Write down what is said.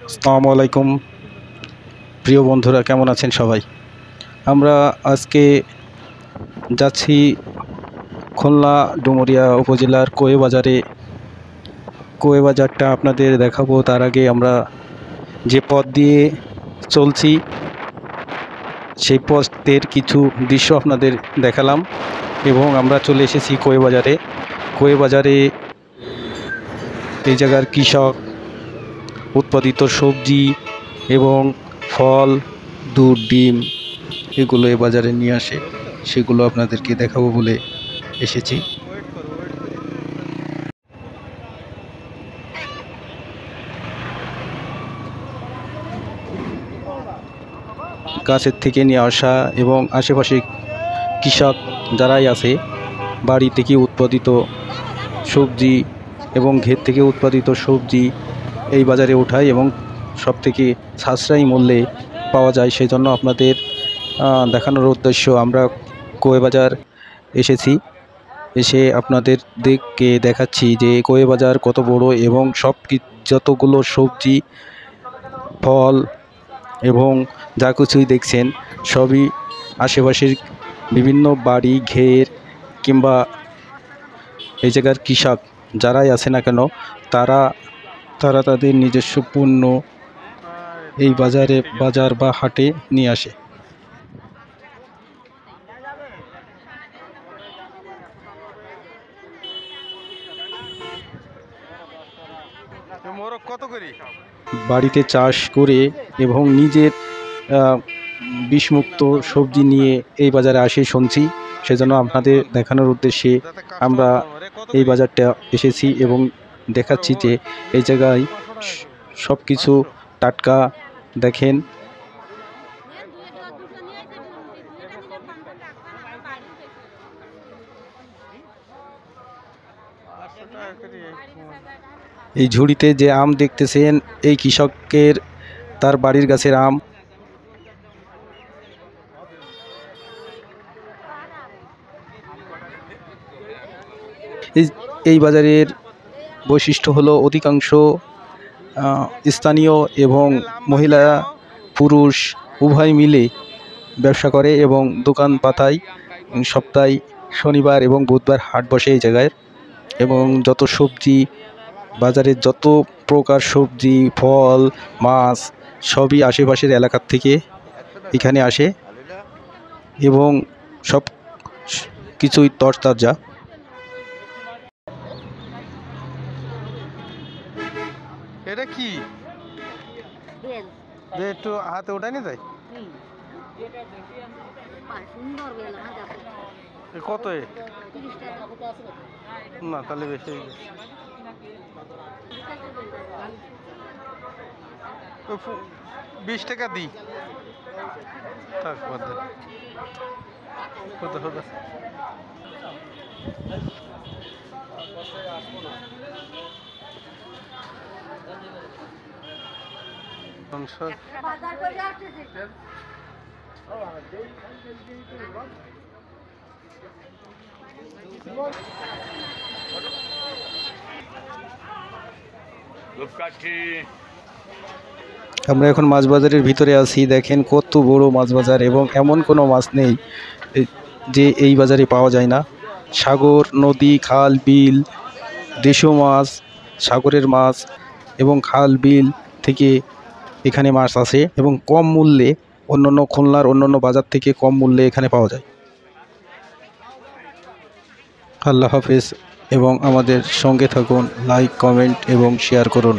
আসসালামু আলাইকুম প্রিয় বন্ধুরা, কেমন আছেন সবাই? আমরা আজকে যাচ্ছি খুলনা ডুমুরিয়া উপজেলার কোয়ে বাজারে। কোয়ে বাজারটা আপনাদের দেখাবো। তার আগে আমরা যে পথ দিয়ে চলছি সেই পথের কিছু দৃশ্য আপনাদের দেখালাম এবং আমরা চলে এসেছি কোয়ে বাজারে। কোয়ে বাজারে এই জায়গার কৃষক উৎপাদিত সবজি এবং ফল, দুধ, ডিম এগুলো এ বাজারে নিয়ে আসে, সেগুলো আপনাদেরকে দেখাবো বলে এসেছি। গাছের থেকে নিয়ে আসা এবং আশেপাশে কৃষক যারাই আছে বাড়ি থেকে উৎপাদিত সবজি এবং ক্ষেত থেকে উৎপাদিত সবজি এই বাজারে ওঠায় এবং সব থেকে সাশ্রয়ী মূল্যে পাওয়া যায়। সেজন্য আপনাদের দেখানোর উদ্দেশ্য আমরা কোয়ে বাজার এসেছি। এসে আপনাদেরকে দেখাচ্ছি যে কোয়ে বাজার কত বড় এবং যতগুলো সবজি, ফল এবং যা কিছুই দেখছেন সবই আশেপাশের বিভিন্ন বাড়ি, ঘের কিংবা এই জায়গার কৃষক যারাই আছে না কেন তারা তাদের নিজস্ব পণ্য এই বাজার বা হাটে নিয়ে আসে। বাড়িতে চাষ করে এবং নিজের বিষমুক্ত সবজি নিয়ে এই বাজারে আসে শুনছি, সেজন্য আপনাদের দেখানোর উদ্দেশ্যে আমরা এই বাজারটা এসেছি এবং দেখাচ্ছি যে এই জায়গায় সব কিছু টাটকা। দেখেন এই ঝুড়িতে যে আম দেখতেছেন এই কৃষকের তার বাড়ির গাছের আম। এই বাজারের বৈশিষ্ট্য হলো অধিকাংশ স্থানীয় এবং মহিলা পুরুষ উভয় মিলে ব্যবসা করে এবং দোকান পাতায় সপ্তাহে শনিবার এবং বুধবার হাট বসে এই জায়গায়। এবং যত সবজি বাজারের যত প্রকার সবজি, ফল, মাছ সবই আশেপাশের এলাকার থেকে এখানে আসে এবং সব কিছুই তরতাজা। এটা কি একটু হাতে ওঠায়নি তাই কত? না তাহলে বেশি 20 টাকা দিই। থাক বাদ দে। আমরা এখন মাছ বাজারের ভিতরে আছি। দেখেন কত বড় মাছ বাজার এবং এমন কোনো মাছ নেই যে এই বাজারে পাওয়া যায় না। সাগর, নদী, খাল, বিল, দেশীয় মাছ, সাগরের মাছ এবং খাল, বিল থেকে এখানে মাছ আসে এবং কম মূল্যে অন্যান্য খুলনার অন্যান্য বাজার থেকে কম মূল্যে এখানে পাওয়া যায়। আল্লাহ হাফেজ এবং আমাদের সঙ্গে থাকুন। লাইক, কমেন্ট এবং শেয়ার করুন।